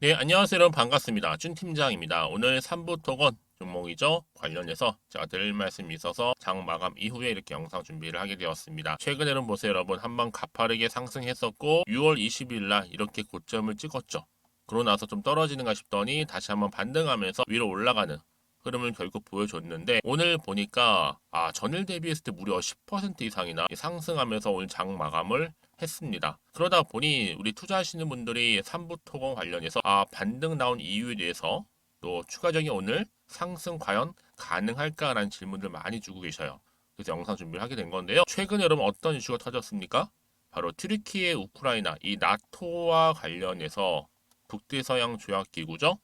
네, 안녕하세요. 여러분 반갑습니다. 준 팀장입니다. 오늘 3부 토건 종목이죠. 관련해서 제가 드릴 말씀이 있어서 장 마감 이후에 이렇게 영상 준비를 하게 되었습니다. 최근에 여러분 보세요. 여러분 한번 가파르게 상승했었고 6월 20일 날 이렇게 고점을 찍었죠. 그러고 나서 좀 떨어지는가 싶더니 다시 한번 반등하면서 위로 올라가는 흐름을 결국 보여줬는데 오늘 보니까 전일 대비했을 때 무려 10% 이상이나 상승하면서 오늘 장 마감을 했습니다. 그러다 보니 우리 투자하시는 분들이 삼부 토건 관련해서 반등 나온 이유에 대해서 또 추가적인 오늘 상승 과연 가능할까라는 질문들 많이 주고 계셔요. 그래서 영상 준비를 하게 된 건데요. 최근에 여러분 어떤 이슈가 터졌습니까? 바로 튀르키예 우크라이나 이 나토와 관련해서 북대서양 조약 기구죠.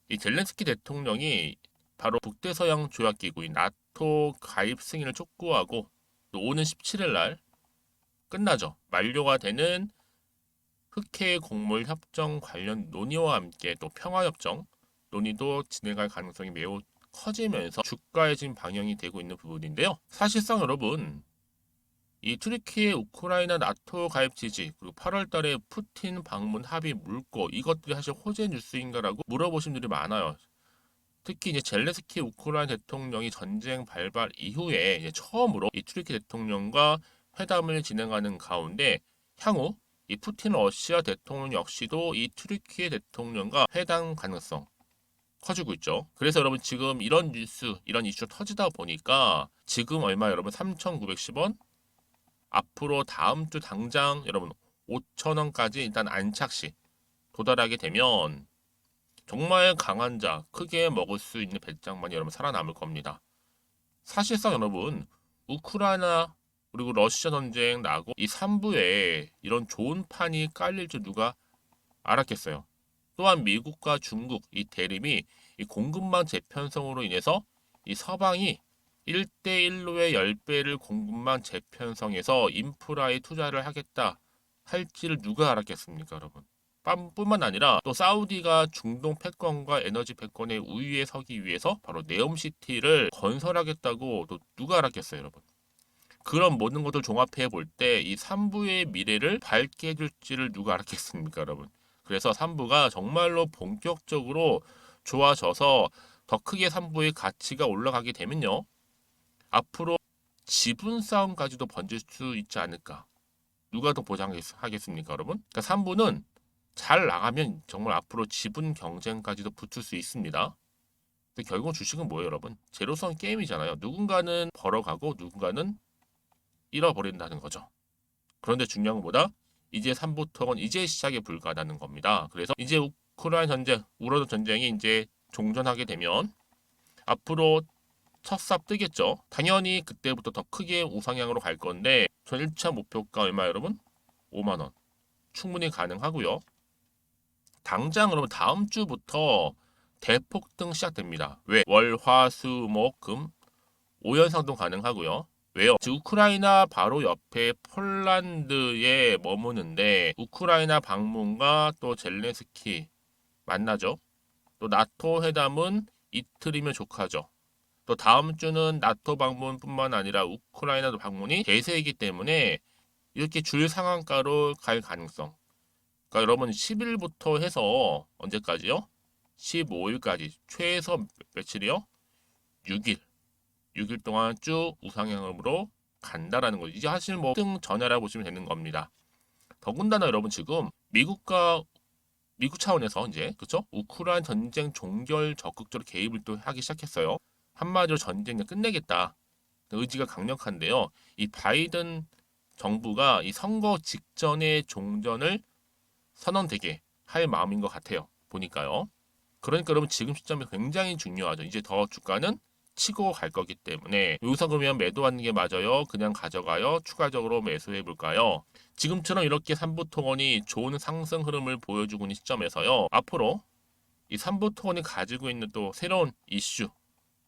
이 젤렌스키 대통령이 바로 북대서양 조약 기구인 나토 가입 승인을 촉구하고 또 오는 17일 날 끝나죠. 만료가 되는 흑해 곡물 협정 관련 논의와 함께 또 평화협정 논의도 진행할 가능성이 매우 커지면서 주가의 지금 방향이 되고 있는 부분인데요. 사실상 여러분 이 튀르키예 우크라이나 나토 가입 지지 그리고 8월 달에 푸틴 방문 합의 물고 이것들이 사실 호재 뉴스인가라고 물어보신 분들이 많아요. 특히 이제 젤레스키 우크라이나 대통령이 전쟁 발발 이후에 이제 처음으로 이 튀르키 대통령과 회담을 진행하는 가운데 향후 이 푸틴 러시아 대통령 역시도 이 튀르키예 대통령과 회담 가능성 커지고 있죠. 그래서 여러분 지금 이런 뉴스, 이런 이슈 터지다 보니까 지금 얼마 여러분 3,910원 앞으로 다음 주 당장 여러분 5,000원까지 일단 안착시 도달하게 되면 정말 강한 자, 크게 먹을 수 있는 배짱만이 여러분 살아남을 겁니다. 사실상 여러분, 우크라이나 그리고 러시아 전쟁 나고 이 3부에 이런 좋은 판이 깔릴 줄 누가 알았겠어요. 또한 미국과 중국 이 대립이 이 공급망 재편성으로 인해서 이 서방이 1대1로의 10배를 공급망 재편성해서 인프라에 투자를 하겠다 할지를 누가 알았겠습니까, 여러분? 뿐만 아니라 또 사우디가 중동 패권과 에너지 패권의 우위에 서기 위해서 바로 네옴시티를 건설하겠다고 또 누가 알았겠어요, 여러분? 그런 모든 것들 종합해 볼 때 이 3부의 미래를 밝게 해줄지를 누가 알았겠습니까, 여러분? 그래서 3부가 정말로 본격적으로 좋아져서 더 크게 3부의 가치가 올라가게 되면요. 앞으로 지분 싸움까지도 번질 수 있지 않을까. 누가 더 보장하겠습니까, 여러분? 그러니까 3부는 잘 나가면 정말 앞으로 지분 경쟁까지도 붙을 수 있습니다. 근데 결국 주식은 뭐예요, 여러분? 제로섬 게임이잖아요. 누군가는 벌어가고 누군가는 잃어버린다는 거죠. 그런데 중요한 것보다 이제 3부터는 이제 시작에 불과하다는 겁니다. 그래서 이제 우크라이나 전쟁, 우러던 전쟁이 이제 종전하게 되면 앞으로 첫 삽 뜨겠죠. 당연히 그때부터 더 크게 우상향으로 갈 건데 전 1차 목표가 얼마 여러분? 5만 원. 충분히 가능하고요. 당장 그러면 다음 주부터 대폭등 시작됩니다. 왜? 월, 화, 수, 목, 금 5연상도 가능하고요. 왜요? 지금 우크라이나 바로 옆에 폴란드에 머무는데 우크라이나 방문과 또 젤렌스키 만나죠. 또 나토 회담은 이틀이면 족하죠. 또 다음 주는 나토 방문뿐만 아니라 우크라이나도 방문이 대세이기 때문에 이렇게 줄 상한가로 갈 가능성. 그러니까 여러분 10일부터 해서 언제까지요? 15일까지 최소 며칠이요? 6일. 6일 동안 쭉 우상향으로 간다라는 거죠. 이제 사실 뭐 등 전야라 보시면 되는 겁니다. 더군다나 여러분 지금 미국 차원에서 이제 그쵸? 우크라이나 전쟁 종결 적극적으로 개입을 또 하기 시작했어요. 한마디로 전쟁을 끝내겠다. 의지가 강력한데요. 이 바이든 정부가 이 선거 직전에 종전을 선언되게 할 마음인 것 같아요. 보니까요. 그러니까 여러분 지금 시점이 굉장히 중요하죠. 이제 더 주가는 치고 갈 거기 때문에 여기서 그러면 매도하는 게 맞아요? 그냥 가져가요? 추가적으로 매수해 볼까요? 지금처럼 이렇게 삼부토건이 좋은 상승 흐름을 보여주고 있는 시점에서요. 앞으로 이 삼부토건이 가지고 있는 또 새로운 이슈,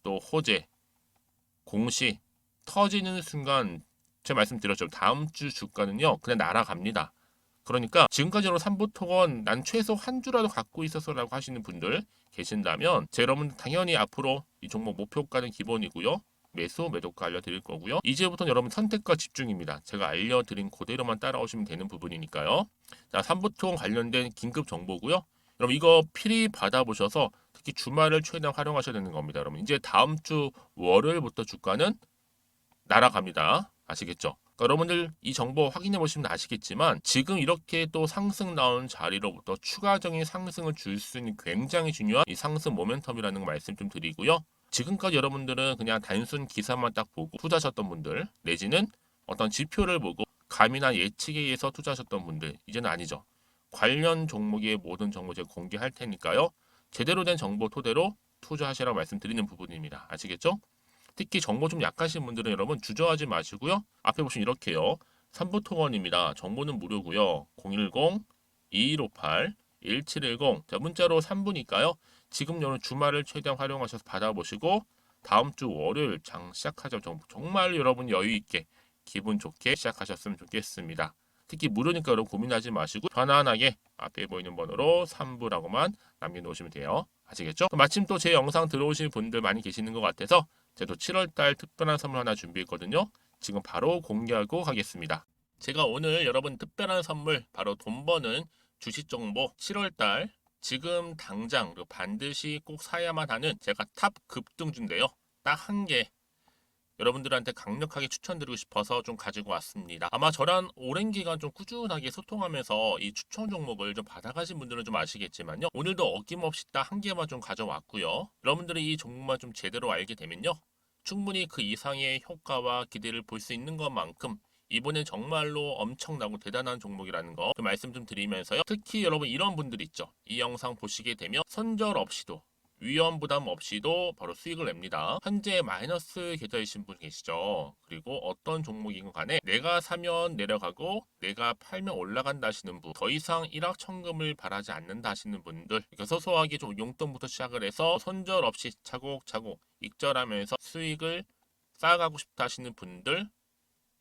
또 호재, 공시 터지는 순간 제가 말씀드렸죠. 다음 주 주가는요. 그냥 날아갑니다. 그러니까 지금까지로 삼부토건 난 최소 한 주라도 갖고 있어서라고 하시는 분들 계신다면 제 여러분 당연히 앞으로 이 종목 목표가는 기본이고요. 매수, 매도가 알려드릴 거고요. 이제부터는 여러분 선택과 집중입니다. 제가 알려드린 그대로만 따라오시면 되는 부분이니까요. 자, 3부통 관련된 긴급 정보고요. 여러분 이거 필히 받아보셔서 특히 주말을 최대한 활용하셔야 되는 겁니다. 여러분 이제 다음 주 월요일부터 주가는 날아갑니다. 아시겠죠? 그러니까 여러분들 이 정보 확인해 보시면 아시겠지만 지금 이렇게 또 상승 나온 자리로부터 추가적인 상승을 줄 수 있는 굉장히 중요한 이 상승 모멘텀이라는 거 말씀 좀 드리고요. 지금까지 여러분들은 그냥 단순 기사만 딱 보고 투자하셨던 분들 내지는 어떤 지표를 보고 감이나 예측에 의해서 투자하셨던 분들 이제는 아니죠. 관련 종목의 모든 정보 제가 공개할 테니까요. 제대로 된 정보 토대로 투자하시라고 말씀드리는 부분입니다. 아시겠죠? 특히 정보 좀 약하신 분들은 여러분 주저하지 마시고요. 앞에 보시면 이렇게요. 3부 통원입니다. 정보는 무료고요. 010-2158-1710 자, 문자로 3부니까요. 지금 여러분 주말을 최대한 활용하셔서 받아보시고 다음 주 월요일 장 시작하죠. 정말 여러분 여유 있게 기분 좋게 시작하셨으면 좋겠습니다. 특히 무료니까 여러분 고민하지 마시고 편안하게 앞에 보이는 번호로 3부라고만 남겨놓으시면 돼요. 아시겠죠? 마침 또 제 영상 들어오신 분들 많이 계시는 것 같아서 제가 또 7월달 특별한 선물 하나 준비했거든요. 지금 바로 공개하고 가겠습니다. 제가 오늘 여러분 특별한 선물 바로 돈 버는 주식 정보 7월달 지금 당장 그리고 반드시 꼭 사야만 하는 제가 탑 급등주인데요. 딱 한 개 여러분들한테 강력하게 추천드리고 싶어서 좀 가지고 왔습니다. 아마 저랑 오랜 기간 좀 꾸준하게 소통하면서 이 추천 종목을 좀 받아가신 분들은 좀 아시겠지만요. 오늘도 어김없이 딱 한 개만 좀 가져왔고요. 여러분들이 이 종목만 좀 제대로 알게 되면요. 충분히 그 이상의 효과와 기대를 볼 수 있는 것만큼 이번엔 정말로 엄청나고 대단한 종목이라는 거 말씀 좀 드리면서요. 특히 여러분 이런 분들 있죠. 이 영상 보시게 되면 손절 없이도 위험 부담 없이도 바로 수익을 냅니다. 현재 마이너스 계좌이신 분 계시죠? 그리고 어떤 종목이건 간에 내가 사면 내려가고 내가 팔면 올라간다 하시는 분, 더 이상 일확천금을 바라지 않는다 하시는 분들, 그러니까 소소하게 좀 용돈부터 시작을 해서 손절 없이 차곡차곡 익절하면서 수익을 쌓아가고 싶다 하시는 분들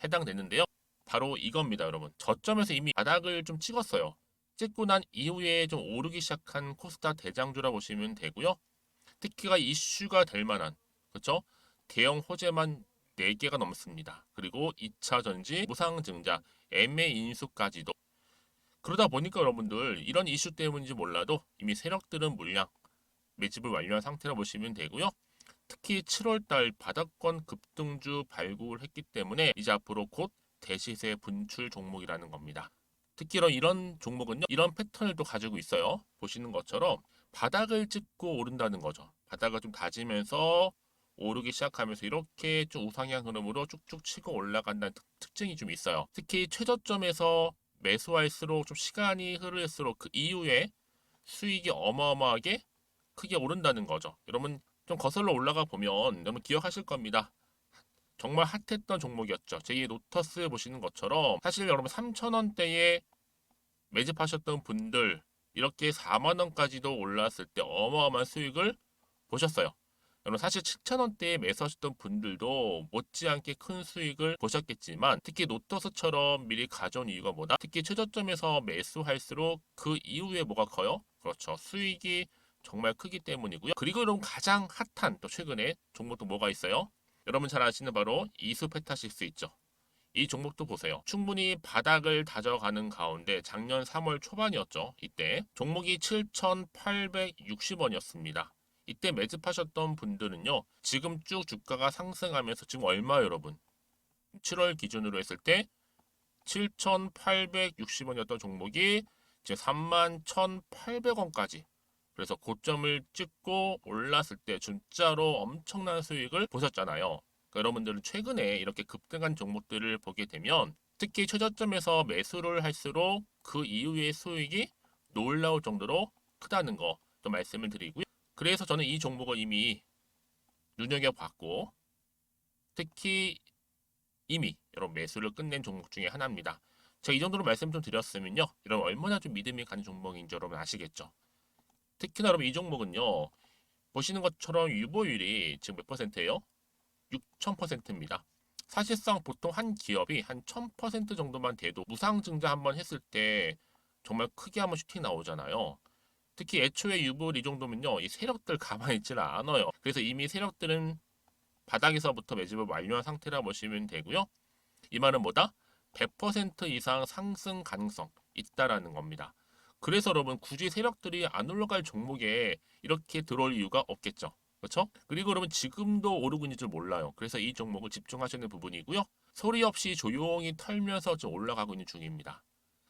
해당되는데요. 바로 이겁니다, 여러분. 저점에서 이미 바닥을 좀 찍었어요. 찍고 난 이후에 좀 오르기 시작한 코스닥 대장주라 보시면 되고요. 특히가 이슈가 될 만한 그렇죠? 대형 호재만 4개가 넘습니다. 그리고 2차 전지, 무상증자, MA 인수까지도. 그러다 보니까 여러분들 이런 이슈 때문인지 몰라도 이미 세력들은 물량 매집을 완료한 상태라 보시면 되고요. 특히 7월달 바닥권 급등주 발굴했기 때문에 이제 앞으로 곧 대시세 분출 종목이라는 겁니다. 특히 이런 종목은요. 이런 패턴을 또 가지고 있어요. 보시는 것처럼 바닥을 찍고 오른다는 거죠. 바닥을 좀 다지면서 오르기 시작하면서 이렇게 좀 우상향 흐름으로 쭉쭉 치고 올라간다는 특징이 좀 있어요. 특히 최저점에서 매수할수록 좀 시간이 흐를수록 그 이후에 수익이 어마어마하게 크게 오른다는 거죠. 여러분 좀 거슬러 올라가 보면 여러분 기억하실 겁니다. 정말 핫했던 종목이었죠. 제2의 로터스 보시는 것처럼 사실 여러분 3,000원대에 매집하셨던 분들 이렇게 4만 원까지도 올랐을 때 어마어마한 수익을 보셨어요. 여러분 사실 7,000원대에 매수하셨던 분들도 못지않게 큰 수익을 보셨겠지만 특히 노터스처럼 미리 가져온 이유가 뭐다? 특히 최저점에서 매수할수록 그 이후에 뭐가 커요? 그렇죠. 수익이 정말 크기 때문이고요. 그리고 여러분 가장 핫한 또 최근에 종목도 뭐가 있어요? 여러분 잘 아시는 바로 이수페타식스 있죠. 이 종목도 보세요. 충분히 바닥을 다져가는 가운데 작년 3월 초반이었죠. 이때 종목이 7,860원이었습니다. 이때 매집하셨던 분들은요. 지금 쭉 주가가 상승하면서 지금 얼마 여러분? 7월 기준으로 했을 때 7,860원이었던 종목이 이제 31,800원까지 그래서 고점을 찍고 올랐을 때 진짜로 엄청난 수익을 보셨잖아요. 그러니까 여러분들은 최근에 이렇게 급등한 종목들을 보게 되면 특히 최저점에서 매수를 할수록 그 이후의 수익이 놀라울 정도로 크다는 거 좀 말씀을 드리고요. 그래서 저는 이 종목을 이미 눈여겨봤고 특히 이미 여러분 매수를 끝낸 종목 중에 하나입니다. 제가 이 정도로 말씀 좀 드렸으면요. 여러분 얼마나 좀 믿음이 가는 종목인지 여러분 아시겠죠? 특히나 여러분 이 종목은요. 보시는 것처럼 유보율이 지금 몇 퍼센트예요? 6,000%입니다. 사실상 보통 한 기업이 한 1,000% 정도만 돼도 무상증자 한번 했을 때 정말 크게 한번 슈팅 나오잖아요. 특히 애초에 유보율 이 정도면요. 이 세력들 가만히 있지는 않아요. 그래서 이미 세력들은 바닥에서부터 매집을 완료한 상태라 보시면 되고요. 이 말은 뭐다? 100% 이상 상승 가능성 있다라는 겁니다. 그래서 여러분 굳이 세력들이 안 올라갈 종목에 이렇게 들어올 이유가 없겠죠. 그렇죠? 그리고 여러분 지금도 오르고 있는 줄 몰라요. 그래서 이 종목을 집중하시는 부분이고요. 소리 없이 조용히 털면서 좀 올라가고 있는 중입니다.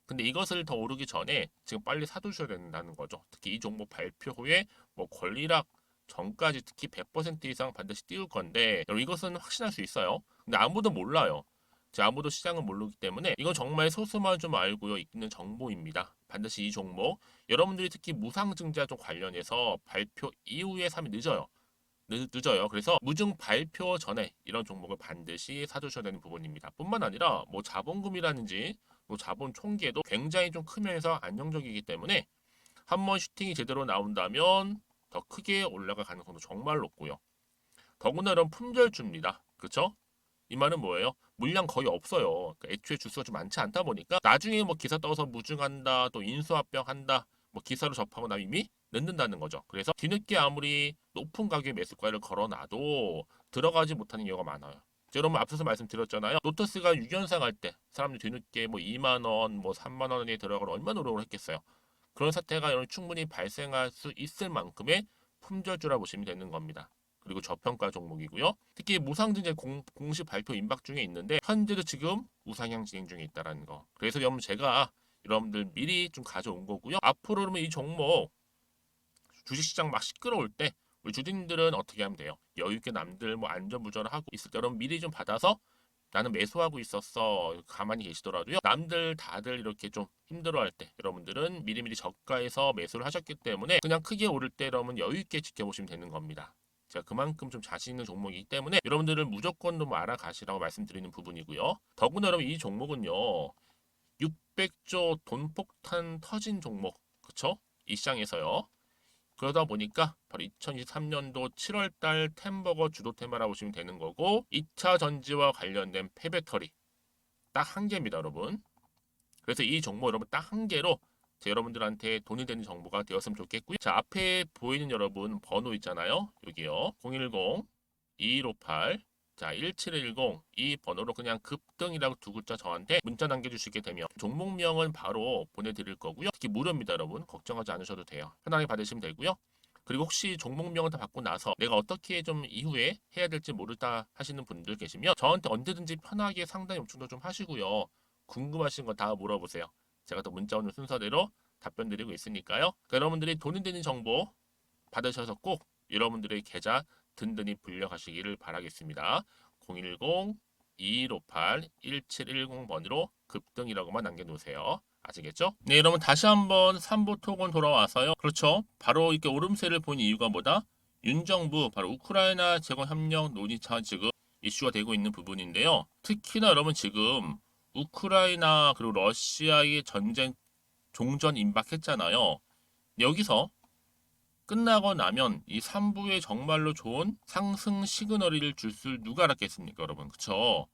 근데 이것을 더 오르기 전에 지금 빨리 사두셔야 된다는 거죠. 특히 이 종목 발표 후에 뭐 권리락 전까지 특히 100% 이상 반드시 띄울 건데 여러분 이것은 확신할 수 있어요. 근데 아무도 몰라요. 아무도 시장은 모르기 때문에 이건 정말 소수만 좀 알고 있는 정보입니다. 반드시 이 종목 여러분들이 특히 무상증자 쪽 관련해서 발표 이후에 사면 늦어요. 늦어요. 그래서 무증 발표 전에 이런 종목을 반드시 사두셔야 되는 부분입니다. 뿐만 아니라 뭐 자본금이라든지 뭐 자본 총계도 굉장히 좀 크면서 안정적이기 때문에 한번 슈팅이 제대로 나온다면 더 크게 올라갈 가능성도 정말 높고요. 더구나 이런 품절주입니다. 그렇죠? 이 말은 뭐예요? 물량 거의 없어요. 그러니까 애초에 주수가 좀 많지 않다 보니까 나중에 뭐 기사 떠서 무증한다, 또 인수합병한다, 뭐 기사로 접하고 나면 이미 늦는다는 거죠. 그래서 뒤늦게 아무리 높은 가격의 매수가를 걸어놔도 들어가지 못하는 경우가 많아요. 여러분 앞서서 말씀드렸잖아요. 로터스가 6연상 할 때 사람들이 뒤늦게 뭐 2만 원, 뭐 3만 원에 들어가러 얼마나 노력을 했겠어요. 그런 사태가 여러분 충분히 발생할 수 있을 만큼의 품절주라 보시면 되는 겁니다. 그리고 저평가 종목이고요. 특히 무상증자 공식 발표 임박 중에 있는데 현재도 지금 우상향 진행 중에 있다는 거. 그래서 여러분 제가 여러분들 미리 좀 가져온 거고요. 앞으로 그러면 이 종목 주식시장 막 시끄러울 때 우리 주주님들은 어떻게 하면 돼요? 여유있게 남들 뭐 안전부전을 하고 있을 때 여러분 미리 좀 받아서 나는 매수하고 있었어 가만히 계시더라도요. 남들 다들 이렇게 좀 힘들어할 때 여러분들은 미리미리 저가에서 매수를 하셨기 때문에 그냥 크게 오를 때 여러분 여유있게 지켜보시면 되는 겁니다. 제가 그만큼 좀 자신 있는 종목이기 때문에 여러분들은 무조건 좀 알아가시라고 말씀드리는 부분이고요. 더구나 여러분 이 종목은요. 600조 돈폭탄 터진 종목 그쵸? 이 시장에서요. 그러다 보니까 바로 2023년도 7월달 템버거 주도 테마라고 보시면 되는 거고 2차 전지와 관련된 폐배터리 딱 한 개입니다 여러분. 그래서 이 종목 여러분 딱 한 개로 여러분들한테 돈이 되는 정보가 되었으면 좋겠고요. 자 앞에 보이는 여러분 번호 있잖아요. 여기요. 010-2158 자 1710 이 번호로 그냥 급등이라고 두 글자 저한테 문자 남겨주시게 되면 종목명은 바로 보내드릴 거고요. 특히 무료입니다 여러분. 걱정하지 않으셔도 돼요. 편하게 받으시면 되고요. 그리고 혹시 종목명을 다 받고 나서 내가 어떻게 좀 이후에 해야 될지 모르다 하시는 분들 계시면 저한테 언제든지 편하게 상담 요청도 좀 하시고요. 궁금하신 거 다 물어보세요. 제가 또 문자 오는 순서대로 답변 드리고 있으니까요. 그러니까 여러분들이 돈이 되는 정보 받으셔서 꼭 여러분들의 계좌 든든히 불려가시기를 바라겠습니다. 010-2158-1710번으로 급등이라고만 남겨놓으세요. 아시겠죠? 네, 여러분 다시 한번 삼보 토건 돌아와서요. 그렇죠. 바로 이렇게 오름세를 본 이유가 뭐다? 윤정부 바로 우크라이나 재건 협력 논의차 지금 이슈가 되고 있는 부분인데요. 특히나 여러분 지금 우크라이나 그리고 러시아의 전쟁 종전 임박했잖아요. 여기서 끝나고 나면 이 3부에 정말로 좋은 상승 시그널을 줄 수 누가 알았겠습니까, 여러분? 그쵸?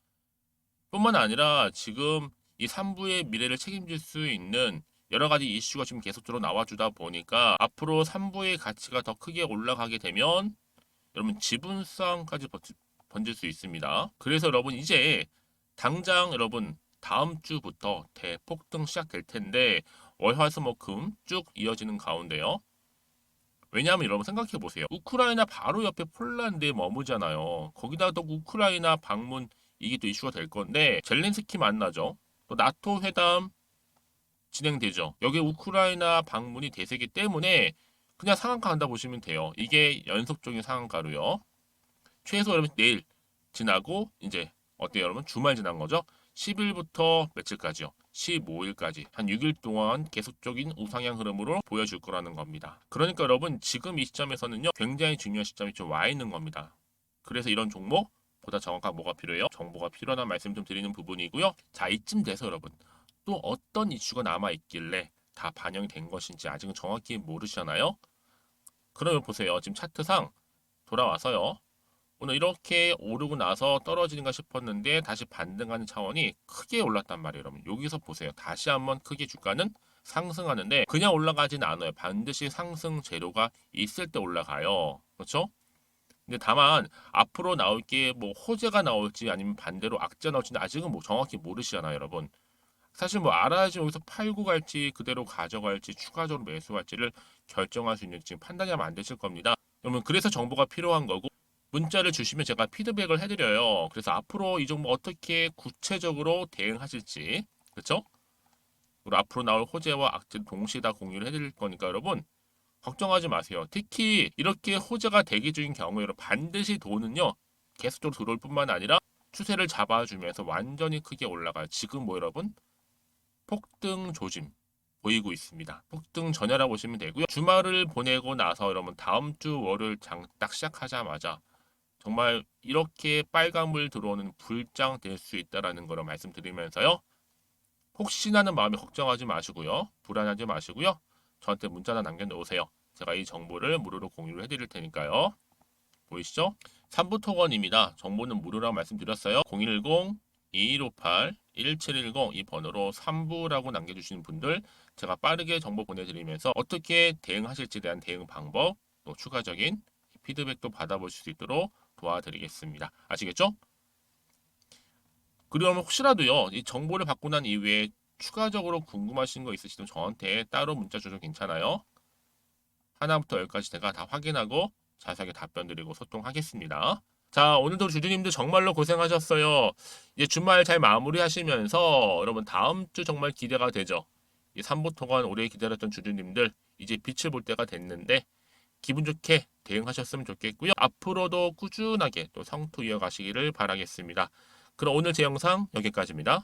뿐만 아니라 지금 이 3부의 미래를 책임질 수 있는 여러 가지 이슈가 지금 계속적으로 나와주다 보니까 앞으로 3부의 가치가 더 크게 올라가게 되면 여러분 지분 싸움까지 번질 수 있습니다. 그래서 여러분 이제 당장 여러분 다음 주부터 대폭등 시작될 텐데 월화수목금 쭉 이어지는 가운데요. 왜냐하면 여러분 생각해 보세요. 우크라이나 바로 옆에 폴란드에 머무잖아요. 거기다 또 우크라이나 방문 이게 또 이슈가 될 건데 젤렌스키 만나죠. 또 나토 회담 진행되죠. 여기 우크라이나 방문이 대세기 때문에 그냥 상한가 한다 보시면 돼요. 이게 연속적인 상한가로요. 최소 여러분 내일 지나고 이제 어때요 여러분? 주말 지난 거죠. 10일부터 며칠까지요? 15일까지 한 6일 동안 계속적인 우상향 흐름으로 보여줄 거라는 겁니다. 그러니까 여러분 지금 이 시점에서는요 굉장히 중요한 시점이 좀 와 있는 겁니다. 그래서 이런 종목 보다 정확한 뭐가 필요해요? 정보가 필요하다는 말씀 좀 드리는 부분이고요. 자 이쯤 돼서 여러분 또 어떤 이슈가 남아 있길래 다 반영이 된 것인지 아직은 정확히 모르시잖아요. 그러면 보세요. 지금 차트상 돌아와서요. 오늘 이렇게 오르고 나서 떨어지는가 싶었는데 다시 반등하는 차원이 크게 올랐단 말이에요. 여러분 여기서 보세요. 다시 한번 크게 주가는 상승하는데 그냥 올라가진 않아요. 반드시 상승 재료가 있을 때 올라가요. 그렇죠? 근데 다만 앞으로 나올 게 뭐 호재가 나올지 아니면 반대로 악재가 나올지는 아직은 뭐 정확히 모르시잖아요, 여러분. 사실 뭐 알아야지 여기서 팔고 갈지 그대로 가져갈지 추가적으로 매수할지를 결정할 수 있는 지금 판단이 아마 안 되실 겁니다. 그러면 그래서 정보가 필요한 거고 문자를 주시면 제가 피드백을 해드려요. 그래서 앞으로 이 종목 어떻게 구체적으로 대응하실지 그렇죠? 그리고 앞으로 나올 호재와 악재 동시에 다 공유를 해드릴 거니까 여러분 걱정하지 마세요. 특히 이렇게 호재가 대기 중인 경우에 여러분 반드시 돈은요 계속적으로 들어올 뿐만 아니라 추세를 잡아주면서 완전히 크게 올라가요. 지금 뭐 여러분 폭등 조짐 보이고 있습니다. 폭등 전야라고 보시면 되고요. 주말을 보내고 나서 여러분 다음 주 월요일 장 딱 시작하자마자 정말 이렇게 빨간불 들어오는 불장 될 수 있다라는 거를 말씀드리면서요. 혹시나는 마음에 걱정하지 마시고요. 불안하지 마시고요. 저한테 문자나 남겨놓으세요. 제가 이 정보를 무료로 공유를 해드릴 테니까요. 보이시죠? 3부 토건입니다. 정보는 무료라고 말씀드렸어요. 010-2158-1710 이 번호로 3부라고 남겨주시는 분들 제가 빠르게 정보 보내드리면서 어떻게 대응하실지에 대한 대응 방법 또 추가적인 피드백도 받아보실 수 있도록 도와드리겠습니다. 아시겠죠? 그러면 혹시라도요, 이 정보를 받고 난 이후에 추가적으로 궁금하신 거 있으시면 저한테 따로 문자 주셔도 괜찮아요. 하나부터 열까지 제가 다 확인하고 자세하게 답변 드리고 소통하겠습니다. 자, 오늘도 주주님들 정말로 고생하셨어요. 이제 주말 잘 마무리하시면서 여러분 다음 주 정말 기대가 되죠. 이 3부 동안 오래 기다렸던 주주님들 이제 빛을 볼 때가 됐는데 기분 좋게 대응하셨으면 좋겠고요. 앞으로도 꾸준하게 또 성투 이어가시기를 바라겠습니다. 그럼 오늘 제 영상 여기까지입니다.